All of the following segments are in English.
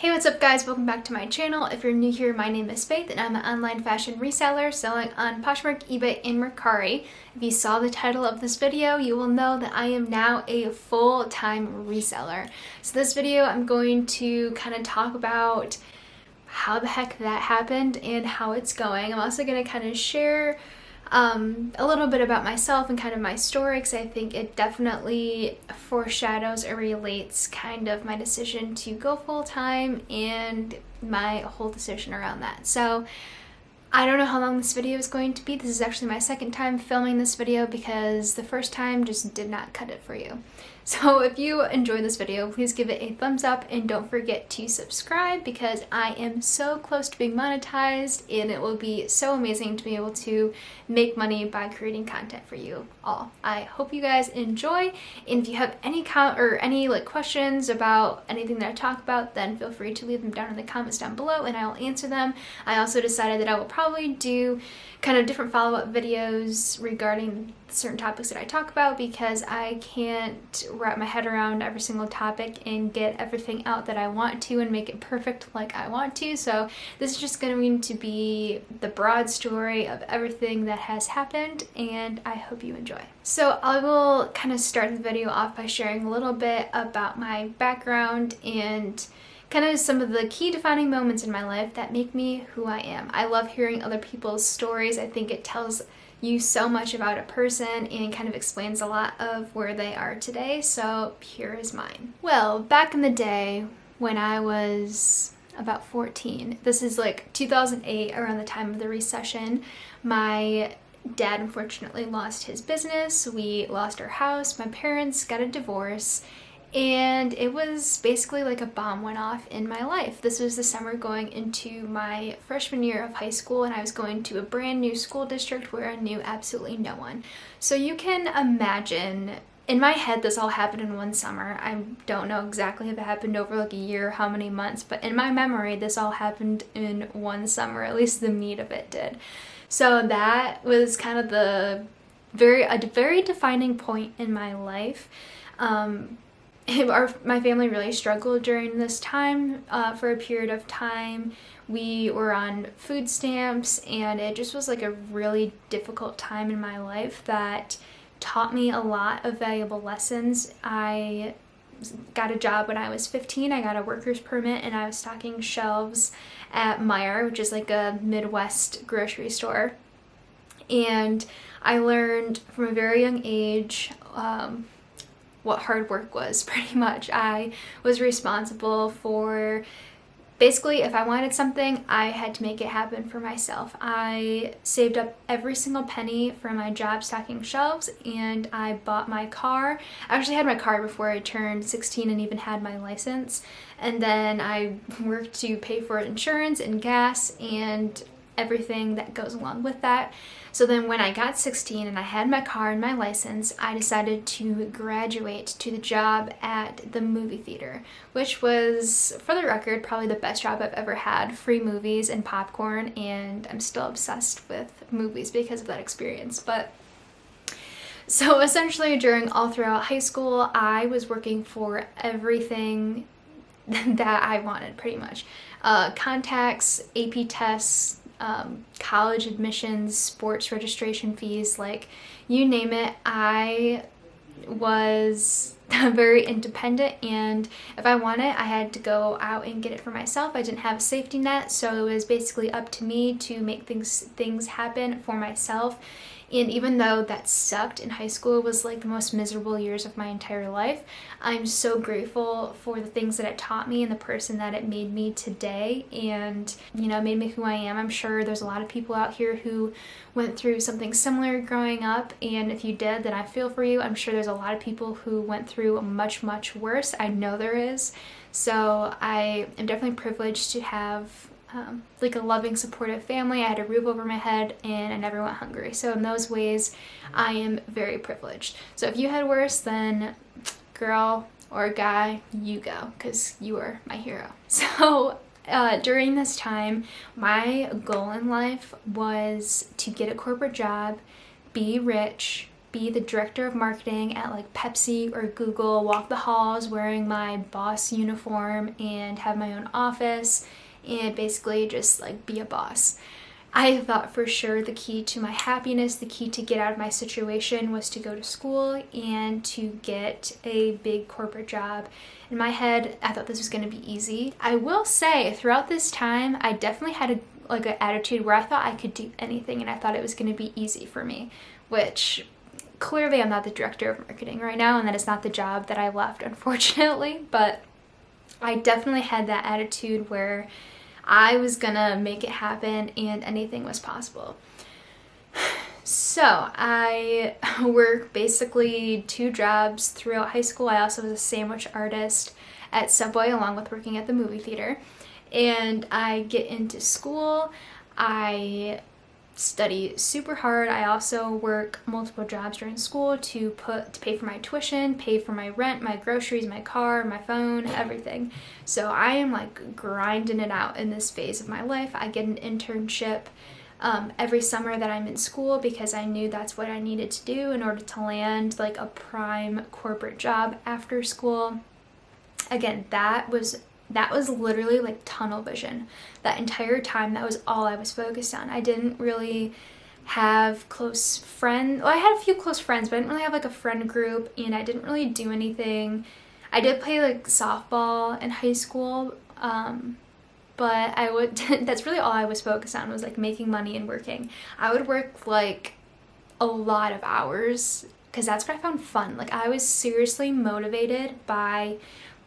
Hey, what's up guys? Welcome back to my channel. If you're new here, my name is Faith and I'm an online fashion reseller selling on Poshmark, eBay, and Mercari. If you saw the title of this video, you will know that I am now a full-time reseller. So this video, I'm going to kind of talk about how the heck that happened and how it's going. I'm also going to kind of share a little bit about myself and kind of my story, because I think it definitely foreshadows or relates kind of my decision to go full-time and my whole decision around that. So I don't know how long this video is going to be. This is actually my second time filming this video because the first time just did not cut it for you. So if you enjoyed this video, please give it a thumbs up and don't forget to subscribe, because I am so close to being monetized and it will be so amazing to be able to make money by creating content for you all. I hope you guys enjoy, and if you have any questions about anything that I talk about, then feel free to leave them down in the comments down below and I will answer them. I also decided that I will probably do kind of different follow-up videos regarding certain topics that I talk about, because I can't wrap my head around every single topic and get everything out that I want to and make it perfect like I want to. So this is just going to be the broad story of everything that has happened, and I hope you enjoy. So I will kind of start the video off by sharing a little bit about my background and kind of some of the key defining moments in my life that make me who I am. I love hearing other people's stories. I think it tells you so much about a person and kind of explains a lot of where they are today. So here is mine. Well, back in the day when I was about 14, this is like 2008, around the time of the recession, my dad unfortunately lost his business. We lost our house. My parents got a divorce. And it was basically like a bomb went off in my life. This was the summer going into my freshman year of high school, and I was going to a brand new school district where I knew absolutely no one. So you can imagine, in my head this all happened in one summer. I don't know exactly if it happened over like a year, how many months, but in my memory this all happened in one summer, at least the meat of it did. So that was kind of a very defining point in my life. My family really struggled during this time. For a period of time we were on food stamps, and it just was like a really difficult time in my life that taught me a lot of valuable lessons. I got a job when I was 15. I got a worker's permit and I was stocking shelves at Meijer, which is like a Midwest grocery store, and I learned from a very young age what hard work was, pretty much. I was responsible for, basically, if I wanted something, I had to make it happen for myself. I saved up every single penny for my job stocking shelves, and I bought my car. I actually had my car before I turned 16 and even had my license. And then I worked to pay for insurance and gas and everything that goes along with that. So then when I got 16 and I had my car and my license, I decided to graduate to the job at the movie theater, which was, for the record, probably the best job I've ever had. Free movies and popcorn, and I'm still obsessed with movies because of that experience. But so essentially all throughout high school, I was working for everything that I wanted, pretty much. Contacts, AP tests, college admissions, sports registration fees, like you name it. I was very independent, and if I wanted it, I had to go out and get it for myself. I didn't have a safety net, so it was basically up to me to make things happen for myself. And even though that sucked in high school, it was like the most miserable years of my entire life, I'm so grateful for the things that it taught me and the person that it made me today, and, you know, made me who I am. I'm sure there's a lot of people out here who went through something similar growing up, and if you did, then I feel for you. I'm sure there's a lot of people who went through much worse. I know there is. So I am definitely privileged to have like a loving, supportive family. I had a roof over my head and I never went hungry. So in those ways, I am very privileged. So if you had worse, then girl or guy, you go, because you are my hero. So during this time, my goal in life was to get a corporate job, be rich, be the director of marketing at like Pepsi or Google, walk the halls wearing my boss uniform and have my own office and basically just like be a boss. I thought for sure the key to my happiness, the key to get out of my situation was to go to school and to get a big corporate job. In my head, I thought this was going to be easy. I will say throughout this time, I definitely had an attitude where I thought I could do anything and I thought it was going to be easy for me, which clearly I'm not the director of marketing right now, and that is not the job that I left, unfortunately, but I definitely had that attitude where I was gonna make it happen and anything was possible. So I worked basically 2 jobs throughout high school. I also was a sandwich artist at Subway along with working at the movie theater. And I get into school, I study super hard. I also work multiple jobs during school to pay for my tuition, pay for my rent, my groceries, my car, my phone, everything. So I am like grinding it out in this phase of my life. I get an internship every summer that I'm in school because I knew that's what I needed to do in order to land like a prime corporate job after school. Again, that was literally like tunnel vision. That entire time, that was all I was focused on. I didn't really have close friends. Well, I had a few close friends, but I didn't really have like a friend group, and I didn't really do anything. I did play like softball in high school, but that's really all I was focused on, was like making money and working. I would work like a lot of hours because that's what I found fun. Like I was seriously motivated by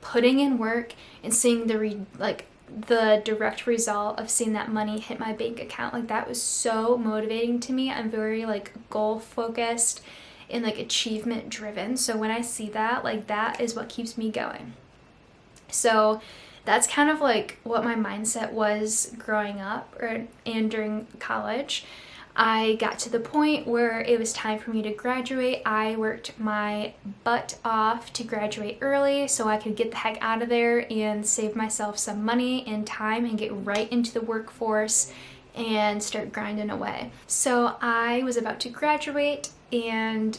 putting in work and seeing the direct result of seeing that money hit my bank account. Like that was so motivating to me. I'm very like goal focused and like achievement driven. So when I see that, like that is what keeps me going. So that's kind of like what my mindset was growing up and during college. I got to the point where it was time for me to graduate. I worked my butt off to graduate early so I could get the heck out of there and save myself some money and time and get right into the workforce and start grinding away. So I was about to graduate, and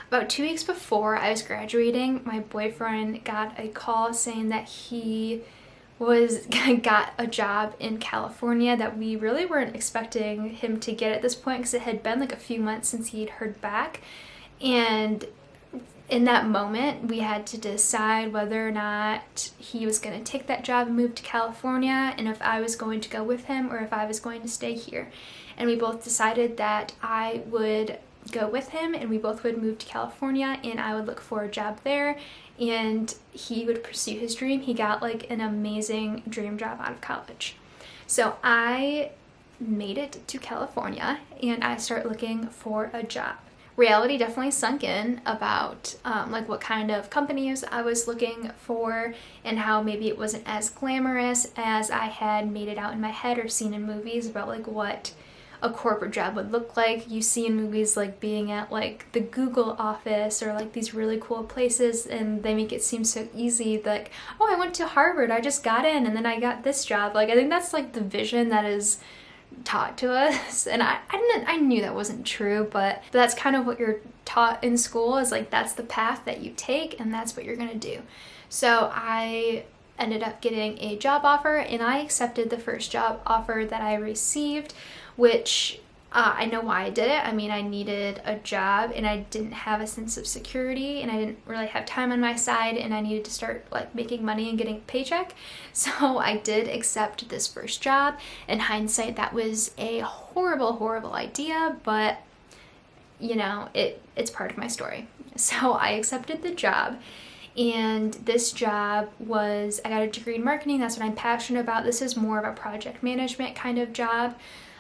about 2 weeks before I was graduating, my boyfriend got a call saying that he got a job in California that we really weren't expecting him to get at this point because it had been like a few months since he'd heard back. And in that moment, we had to decide whether or not he was going to take that job and move to California, and if I was going to go with him or if I was going to stay here. And we both decided that I would go with him and we both would move to California and I would look for a job there and he would pursue his dream. He got like an amazing dream job out of college. So I made it to California and I started looking for a job. Reality definitely sunk in about like what kind of companies I was looking for and how maybe it wasn't as glamorous as I had made it out in my head or seen in movies about like what a corporate job would look like. You see in movies like being at like the Google office or like these really cool places, and they make it seem so easy, like, oh, I went to Harvard, I just got in and then I got this job. Like I think that's like the vision that is taught to us, and I knew that wasn't true, but that's kind of what you're taught in school, is like that's the path that you take and that's what you're gonna do. So I ended up getting a job offer and I accepted the first job offer that I received, which I know why I did it. I mean, I needed a job and I didn't have a sense of security and I didn't really have time on my side and I needed to start like making money and getting a paycheck. So I did accept this first job. In hindsight, that was a horrible, horrible idea, but you know, it's part of my story. So I accepted the job. And this job was, I got a degree in marketing, that's what I'm passionate about. This is more of a project management kind of job.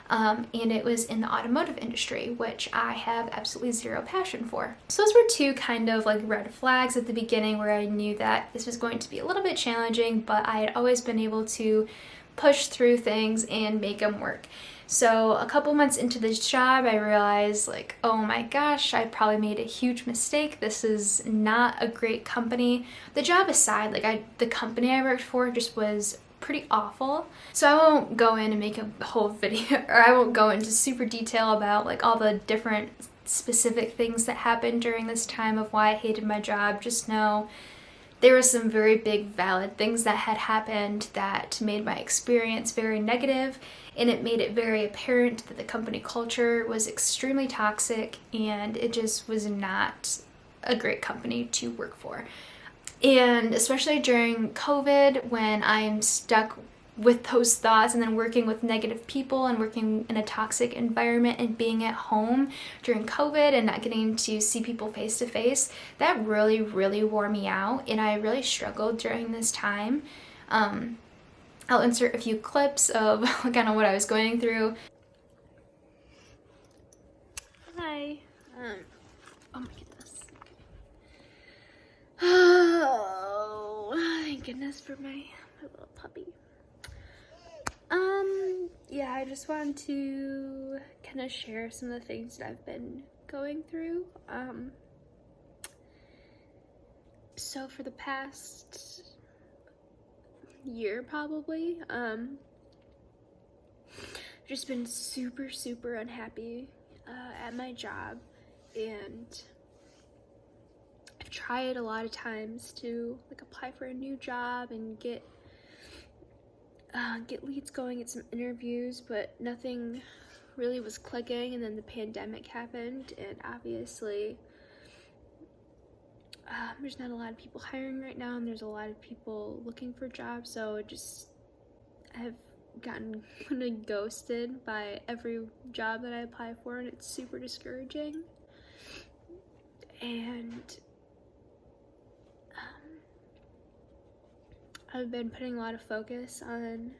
And it was in the automotive industry, which I have absolutely zero passion for. So those were two kind of like red flags at the beginning where I knew that this was going to be a little bit challenging, but I had always been able to push through things and make them work. So a couple months into this job, I realized like, oh my gosh, I probably made a huge mistake. This is not a great company. The job aside, like the company I worked for just was pretty awful. So I won't go in and make a whole video, or I won't go into super detail about like all the different specific things that happened during this time of why I hated my job. Just know there were some very big valid things that had happened that made my experience very negative, and it made it very apparent that the company culture was extremely toxic and it just was not a great company to work for. And especially during COVID, when I'm stuck with those thoughts and then working with negative people and working in a toxic environment and being at home during COVID and not getting to see people face to face, that really, really wore me out, and I really struggled during this time. I'll insert a few clips of kind of what I was going through. Hi. Oh my goodness. Oh, thank goodness for my little puppy. Yeah, I just wanted to kind of share some of the things that I've been going through. So for the past year probably, just been super unhappy at my job, and I've tried a lot of times to like apply for a new job and get leads going, get some interviews, but nothing really was clicking. And then the pandemic happened, and obviously there's not a lot of people hiring right now, and there's a lot of people looking for jobs, so I've gotten kind of ghosted by every job that I apply for, and it's super discouraging. And I've been putting a lot of focus on,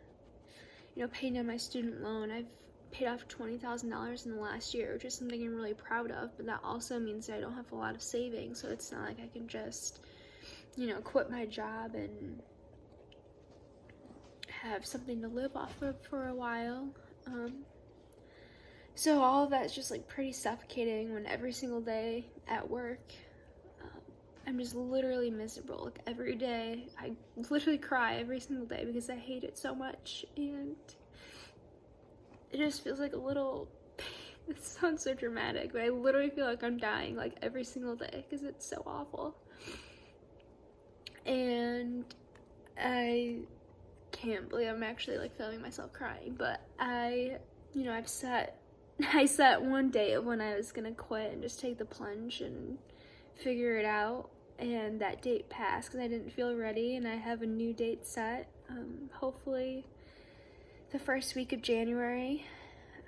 paying down my student loan. I've paid off $20,000 in the last year, which is something I'm really proud of, but that also means that I don't have a lot of savings, so it's not like I can just, quit my job and have something to live off of for a while. So all of that's just like pretty suffocating when every single day at work, I'm just literally miserable. Like every day, I literally cry every single day because I hate it so much, and it just feels like a little, it sounds so dramatic, but I literally feel like I'm dying like every single day because it's so awful. And I can't believe I'm actually like filming myself crying, but I set one date of when I was gonna quit and just take the plunge and figure it out, and that date passed because I didn't feel ready, and I have a new date set. Hopefully the first week of January.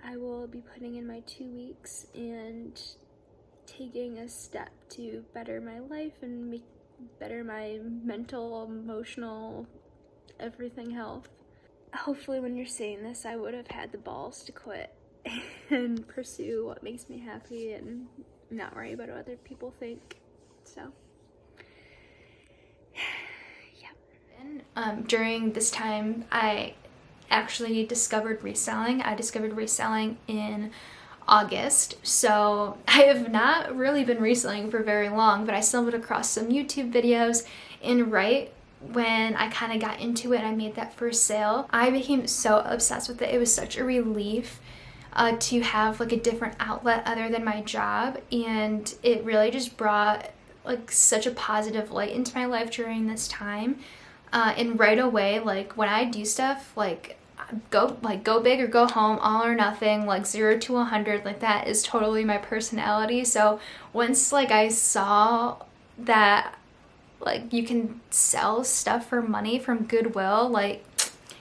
I will be putting in my 2 weeks and taking a step to better my life and better my mental, emotional, everything health. Hopefully when you're seeing this, I would have had the balls to quit and pursue what makes me happy and not worry about what other people think. So yeah. During this time, I actually discovered reselling. I discovered reselling in August, so I have not really been reselling for very long, but I stumbled across some YouTube videos, and right when I kind of got into it, I made that first sale, I became so obsessed with it. It was such a relief to have like a different outlet other than my job, and it really just brought like such a positive light into my life during this time. And right away, like when I do stuff, like go big or go home, all or nothing, like 0 to 100, like that is totally my personality. So once like I saw that like you can sell stuff for money from Goodwill, like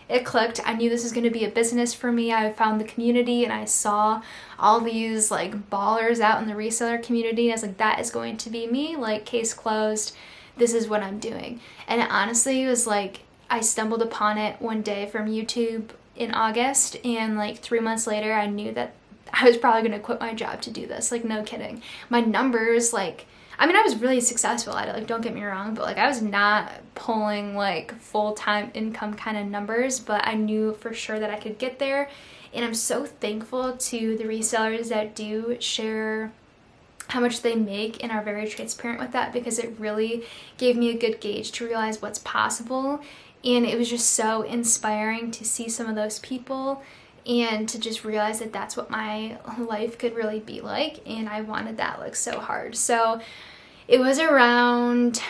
it clicked. I knew this was going to be a business for me. I found the community and I saw all these like ballers out in the reseller community. I was like, that is going to be me, like case closed. This is what I'm doing. And it honestly was like, I stumbled upon it one day from YouTube in August, and like 3 months later, I knew that I was probably going to quit my job to do this. Like, no kidding. My numbers, like, I mean, I was really successful at it, like, don't get me wrong, but like I was not pulling like full-time income kind of numbers, but I knew for sure that I could get there. And I'm so thankful to the resellers that do share how much they make and are very transparent with that, because it really gave me a good gauge to realize what's possible. And it was just so inspiring to see some of those people and to just realize that that's what my life could really be like, and I wanted that like so hard. So it was around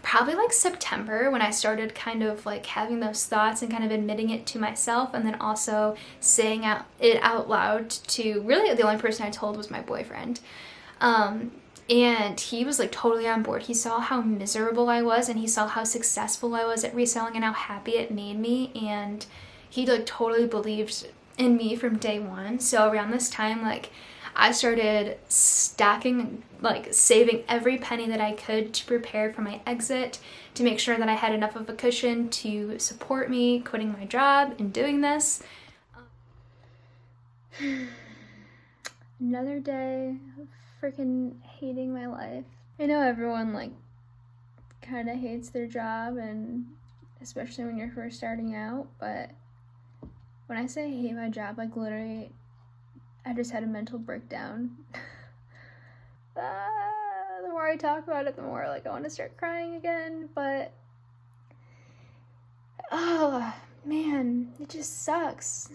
probably like September when I started kind of like having those thoughts and kind of admitting it to myself, and then also saying it out loud to, really the only person I told was my boyfriend. And he was like totally on board. He saw how miserable I was, and he saw how successful I was at reselling and how happy it made me, and he like totally believed in me from day one. So around this time, like, I started stacking, like saving every penny that I could to prepare for my exit, to make sure that I had enough of a cushion to support me quitting my job and doing this. Another day of freaking hating my life. I know everyone like kind of hates their job, and especially when you're first starting out, but when I say I hate my job, like literally I just had a mental breakdown. The more I talk about it, the more like I want to start crying again, but oh man, it just sucks.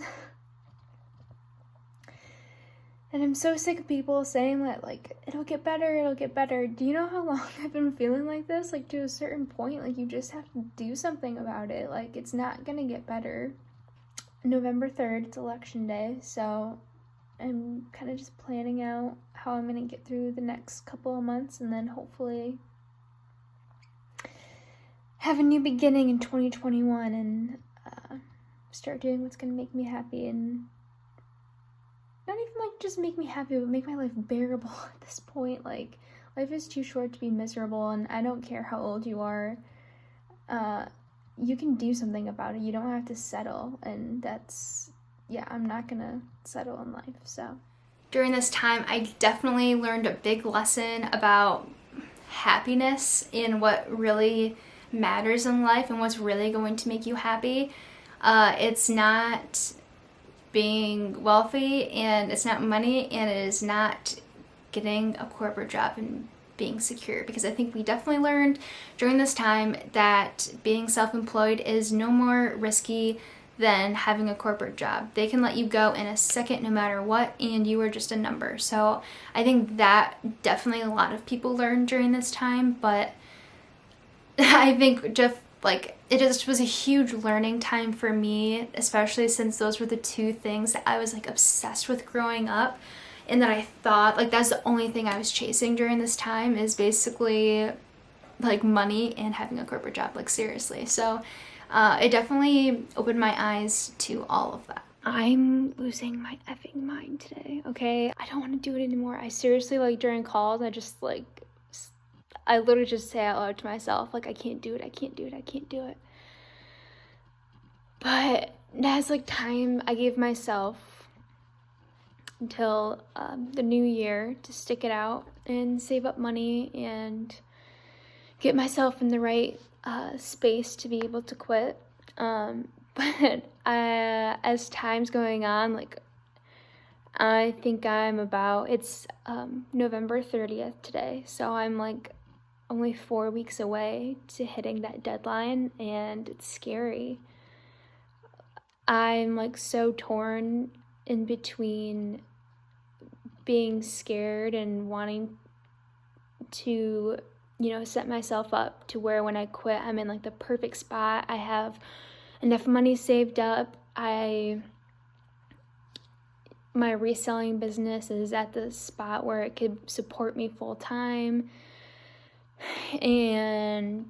And I'm so sick of people saying that, like, it'll get better, it'll get better. Do you know how long I've been feeling like this? Like, to a certain point, like, you just have to do something about it. Like, it's not gonna get better. November 3rd, it's election day, so I'm kind of just planning out how I'm gonna get through the next couple of months, and then hopefully have a new beginning in 2021 and start doing what's gonna make me happy, and not even like just make me happy, but make my life bearable at this point. Like, life is too short to be miserable, and I don't care how old you are. You can do something about it. You don't have to settle, and that's, yeah, I'm not gonna settle in life. So during this time, I definitely learned a big lesson about happiness and what really matters in life and what's really going to make you happy. It's not being wealthy, and it's not money, and it is not getting a corporate job and being secure, because I think we definitely learned during this time that being self-employed is no more risky than having a corporate job. They can let you go in a second no matter what, and you are just a number. So I think that definitely a lot of people learned during this time, but I think just like it just was a huge learning time for me, especially since those were the two things that I was like obsessed with growing up, and that I thought like that's the only thing I was chasing during this time, is basically like money and having a corporate job, like seriously. So it definitely opened my eyes to all of that. I'm losing my effing mind today, okay? I don't want to do it anymore. I seriously, like during calls, I literally just say out loud to myself, like, I can't do it, I can't do it, I can't do it. But as like time, I gave myself until the new year to stick it out and save up money and get myself in the right space to be able to quit. But as time's going on, like, I think it's November 30th today, so I'm like only 4 weeks away to hitting that deadline, and it's scary. I'm like so torn in between being scared and wanting to, set myself up to where when I quit, I'm in like the perfect spot. I have enough money saved up. My reselling business is at the spot where it could support me full time, and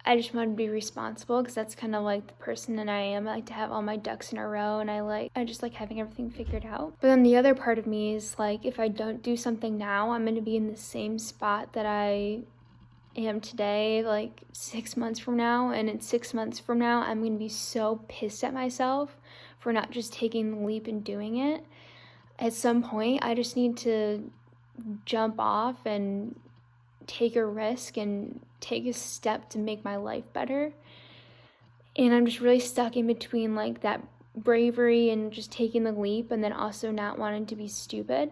I just want to be responsible, because that's kind of like the person that I am. I like to have all my ducks in a row, and I just like having everything figured out. But then the other part of me is like, if I don't do something now, I'm going to be in the same spot that I am today, like 6 months from now. And in 6 months from now, I'm going to be so pissed at myself for not just taking the leap and doing it. At some point, I just need to jump off and take a risk and take a step to make my life better. And I'm just really stuck in between like that bravery and just taking the leap, and then also not wanting to be stupid,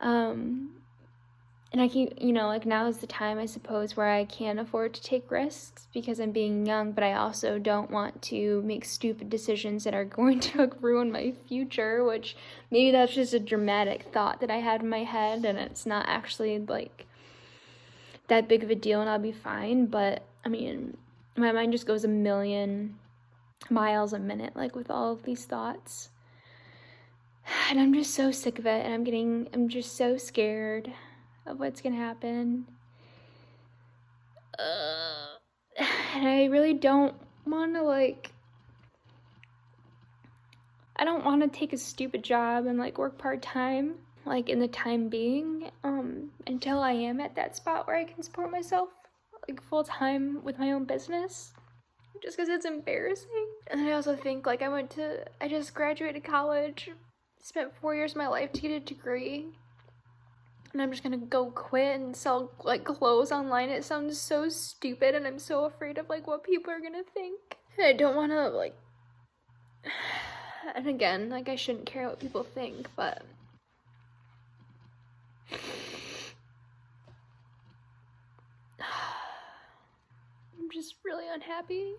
And And I keep, you know, like now is the time, I suppose, where I can afford to take risks because I'm being young, but I also don't want to make stupid decisions that are going to like ruin my future, which maybe that's just a dramatic thought that I had in my head and it's not actually like that big of a deal and I'll be fine. But I mean, my mind just goes a million miles a minute, like with all of these thoughts. And I'm just so sick of it, and I'm just so scared of what's gonna happen. And I really don't want to I don't want to take a stupid job and like work part-time, like in the time being, until I am at that spot where I can support myself like full-time with my own business, just because it's embarrassing. And then I also think like I just graduated college, spent 4 years of my life to get a degree, and I'm just gonna go quit and sell like clothes online. It sounds so stupid, and I'm so afraid of like what people are gonna think. And I don't want to like, and again, like I shouldn't care what people think, but I'm just really unhappy,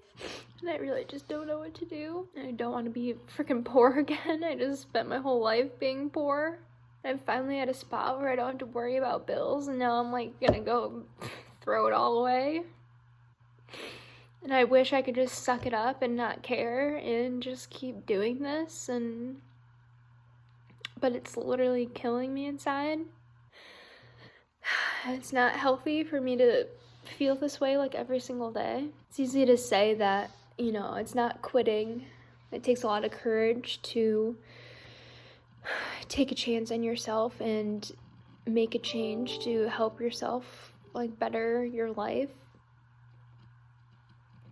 and I really just don't know what to do. I don't want to be freaking poor again. I just spent my whole life being poor. I'm finally at a spot where I don't have to worry about bills, and now I'm like gonna go throw it all away. And I wish I could just suck it up and not care and just keep doing this, but it's literally killing me inside. It's not healthy for me to feel this way like every single day. It's easy to say that, you know, it's not quitting. It takes a lot of courage to take a chance on yourself and make a change to help yourself like better your life.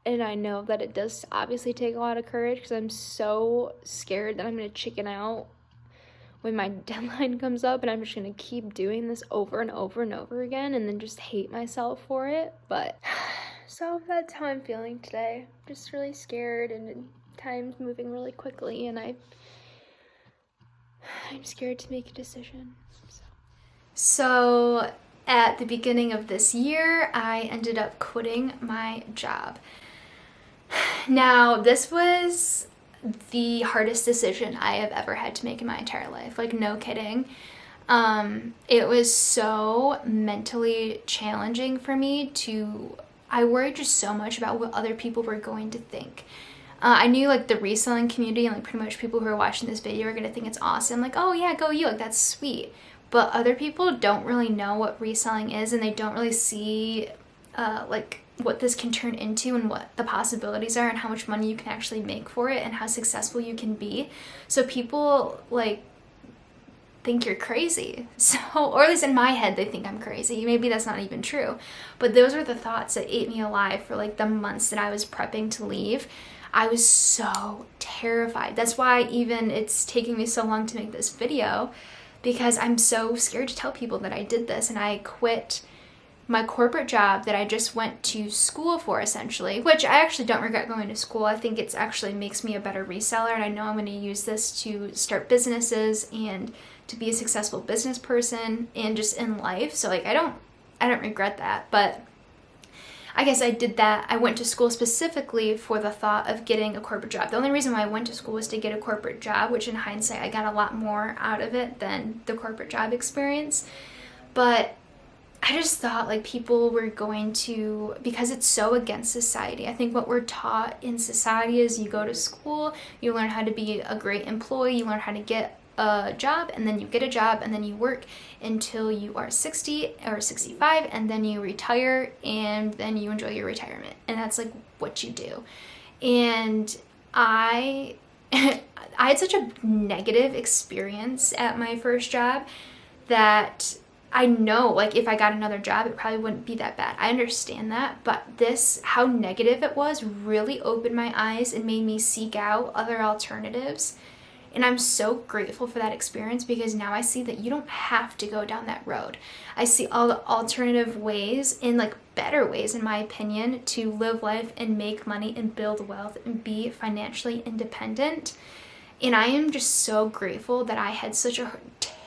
And I know that it does obviously take a lot of courage because I'm so scared that I'm going to chicken out when my deadline comes up, and I'm just going to keep doing this over and over and over again and then just hate myself for it. But so that's how I'm feeling today. Just really scared, and time's moving really quickly, and I'm scared to make a decision. So at the beginning of this year, I ended up quitting my job. Now, this was the hardest decision I have ever had to make in my entire life. Like, no kidding. It was so mentally challenging for me I worried just so much about what other people were going to think. I knew like the reselling community and like pretty much people who are watching this video are gonna think it's awesome. Like, oh yeah, go you, like that's sweet. But other people don't really know what reselling is, and they don't really see like what this can turn into and what the possibilities are and how much money you can actually make for it and how successful you can be. So people like think you're crazy. So, or at least in my head, they think I'm crazy. Maybe that's not even true. But those were the thoughts that ate me alive for like the months that I was prepping to leave. I was so terrified. That's why even it's taking me so long to make this video, because I'm so scared to tell people that I did this, and I quit my corporate job that I just went to school for, essentially, which I actually don't regret going to school. I think it's actually makes me a better reseller, and I know I'm going to use this to start businesses and to be a successful business person and just in life. So like I don't regret that, but I guess I did that. I went to school specifically for the thought of getting a corporate job. The only reason why I went to school was to get a corporate job, which in hindsight I got a lot more out of it than the corporate job experience. But I just thought like people were going to, because it's so against society. I think what we're taught in society is you go to school, you learn how to be a great employee, you learn how to get a job, and then you get a job, and then you work until you are 60 or 65, and then you retire, and then you enjoy your retirement. And that's like what you do. And I had such a negative experience at my first job that I know like if I got another job, it probably wouldn't be that bad. I understand that, but how negative it was really opened my eyes and made me seek out other alternatives. And I'm so grateful for that experience, because now I see that you don't have to go down that road. I see all the alternative ways, and like better ways in my opinion, to live life and make money and build wealth and be financially independent. And I am just so grateful that I had such a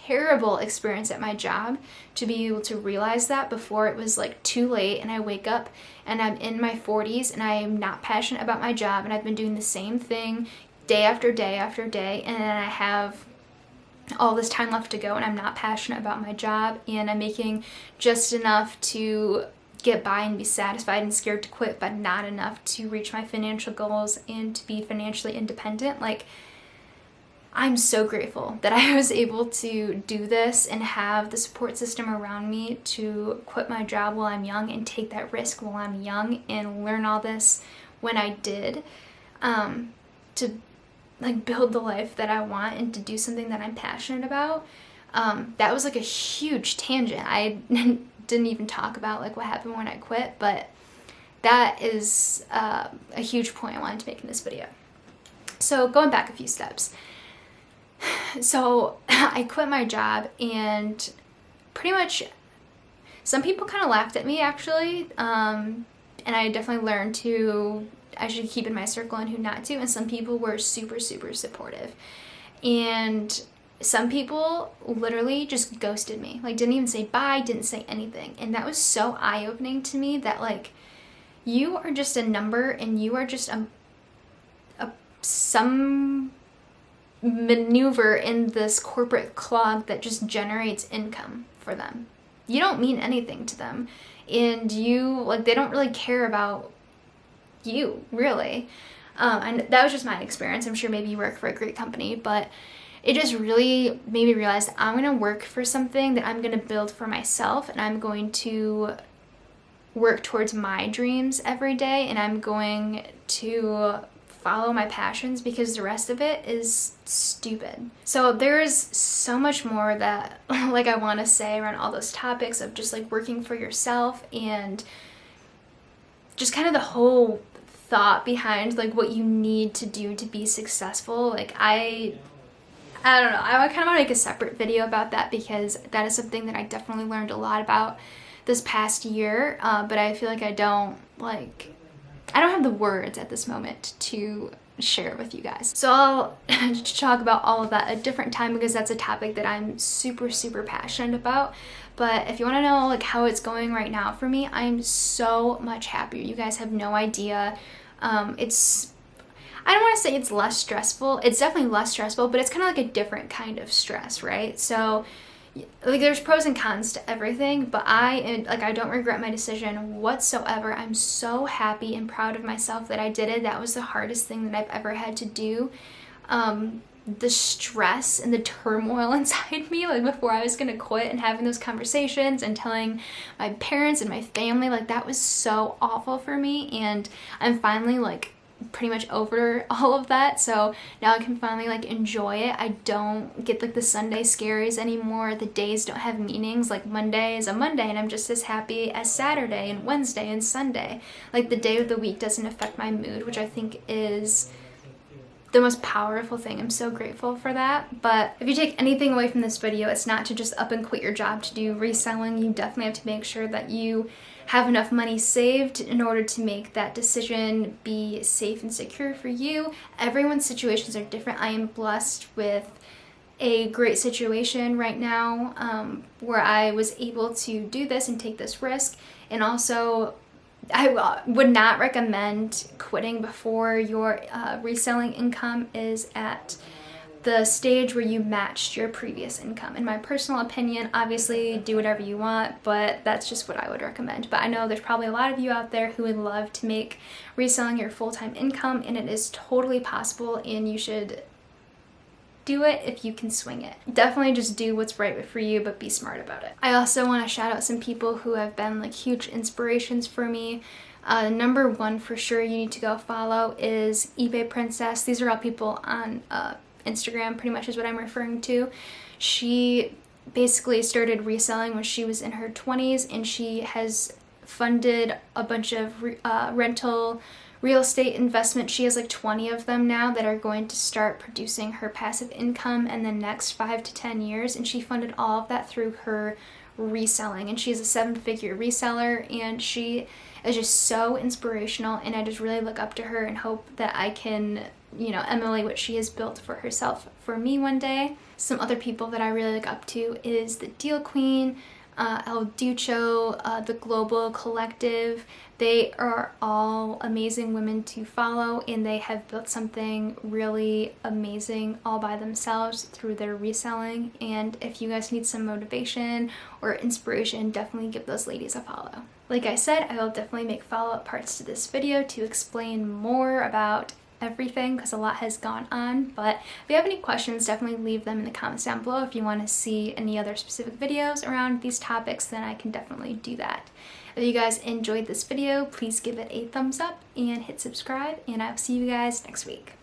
terrible experience at my job to be able to realize that before it was like too late, and I wake up and I'm in my 40s and I am not passionate about my job, and I've been doing the same thing day after day after day, and then I have all this time left to go and I'm not passionate about my job, and I'm making just enough to get by and be satisfied and scared to quit, but not enough to reach my financial goals and to be financially independent. Like, I'm so grateful that I was able to do this and have the support system around me to quit my job while I'm young and take that risk while I'm young and learn all this when I did, to like build the life that I want and to do something that I'm passionate about. That was like a huge tangent. I didn't even talk about like what happened when I quit, but that is a huge point I wanted to make in this video. So going back a few steps. So I quit my job, and pretty much some people kind of laughed at me, actually, and I definitely learned who I should keep in my circle and who not to, and some people were super, super supportive, and some people literally just ghosted me, like didn't even say bye, didn't say anything, and that was so eye-opening to me that like, you are just a number and you are just some maneuver in this corporate clog that just generates income for them. You don't mean anything to them, and you like, they don't really care about you, really. And that was just my experience. I'm sure maybe you work for a great company, but it just really made me realize that I'm gonna work for something that I'm gonna build for myself, and I'm going to work towards my dreams every day, and I'm going to follow my passions, because the rest of it is stupid. So there's so much more that like I want to say around all those topics of just like working for yourself and just kind of the whole thought behind like what you need to do to be successful. Like I don't know, I kind of want to make a separate video about that, because that is something that I definitely learned a lot about this past year, but I feel like I don't have the words at this moment to share with you guys. So I'll talk about all of that at a different time, because that's a topic that I'm super, super passionate about. But if you want to know like how it's going right now for me, I'm so much happier. You guys have no idea. I don't want to say it's less stressful. It's definitely less stressful, but it's kind of like a different kind of stress, right? So like, there's pros and cons to everything, but I don't regret my decision whatsoever. I'm so happy and proud of myself that I did it. That was the hardest thing that I've ever had to do. The stress and the turmoil inside me, like before I was gonna quit, and having those conversations and telling my parents and my family, like that was so awful for me, and I'm finally like pretty much over all of that, so now I can finally like enjoy it. I don't get like the Sunday scaries anymore. The days don't have meanings. Like Monday is a Monday and I'm just as happy as Saturday and Wednesday and Sunday. Like the day of the week doesn't affect my mood, which I think is the most powerful thing. I'm so grateful for that. But if you take anything away from this video, it's not to just up and quit your job to do reselling. You definitely have to make sure that you have enough money saved in order to make that decision be safe and secure for you. Everyone's situations are different. I am blessed with a great situation right now, where I was able to do this and take this risk. And also, I would not recommend quitting before your reselling income is at the stage where you matched your previous income. In my personal opinion, obviously do whatever you want, but that's just what I would recommend. But I know there's probably a lot of you out there who would love to make reselling your full-time income, and it is totally possible, and you should do it if you can swing it. Definitely just do what's right for you, but be smart about it. I also want to shout out some people who have been like huge inspirations for me. Number one for sure you need to go follow is eBay Princess. These are all people on Instagram, pretty much is what I'm referring to. She basically started reselling when she was in her 20s, and she has funded a bunch of rental real estate investment. She has like 20 of them now that are going to start producing her passive income in the next 5 to 10 years, and she funded all of that through her reselling, and she's a 7-figure reseller, and she is just so inspirational, and I just really look up to her and hope that I can you know, emulate what she has built for herself for me one day. Some other people that I really look up to is the Deal Queen, El Ducho, the Global Collective. They are all amazing women to follow, and they have built something really amazing all by themselves through their reselling. And if you guys need some motivation or inspiration, definitely give those ladies a follow. Like I said, I will definitely make follow-up parts to this video to explain more about everything because a lot has gone on. But if you have any questions, definitely leave them in the comments down below. If you want to see any other specific videos around these topics, then I can definitely do that. If you guys enjoyed this video, please give it a thumbs up and hit subscribe, and I'll see you guys next week.